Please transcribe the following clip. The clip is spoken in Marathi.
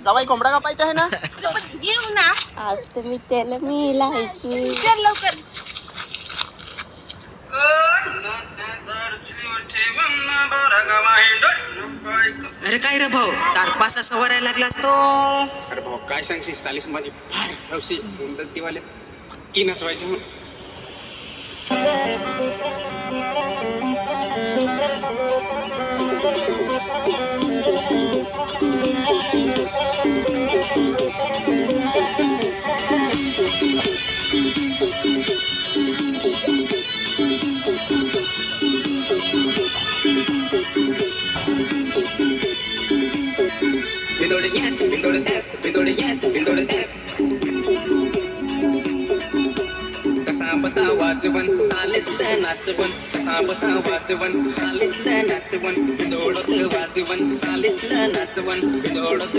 जावाई कोंबडा कापायचा आहे ना. येऊ ना आज तर मी त्याला मी लावायची. चल लवकर. अरे काय रे भाऊ, तारपासा सवारायला लागलास तो. अरे भाऊ काय सांगशील, सालीस माझी फार हौशी मुंडतीवाले पक्की नचवायची म्हणून. कसा बसा वाजवण चालेस नाचवण, कसा बसा वाजवण चालेस नाचवण, बिंदोडत वाजवण चालेस नाचवण, बिंदोडत